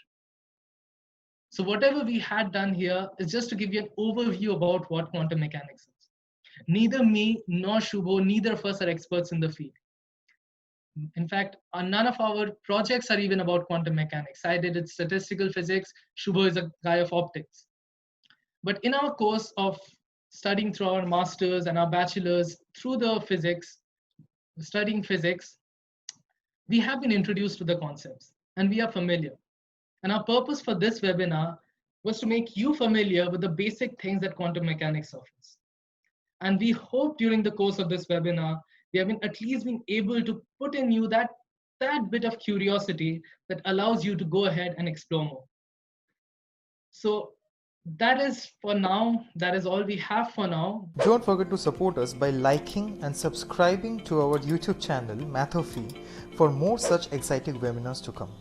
So whatever we had done here is just to give you an overview about what quantum mechanics is. Neither me nor Shubho, neither of us are experts in the field. In fact, none of our projects are even about quantum mechanics. I did statistical physics, Shubho is a guy of optics. But in our course of studying through our masters and our bachelors through the physics, studying physics, we have been introduced to the concepts and we are familiar. And our purpose for this webinar was to make you familiar with the basic things that quantum mechanics offers. And we hope during the course of this webinar, we have at least been able to put in you that bit of curiosity that allows you to go ahead and explore more. So that is for now. That is all we have for now. Don't forget to support us by liking and subscribing to our YouTube channel Mathophy for more such exciting webinars to come.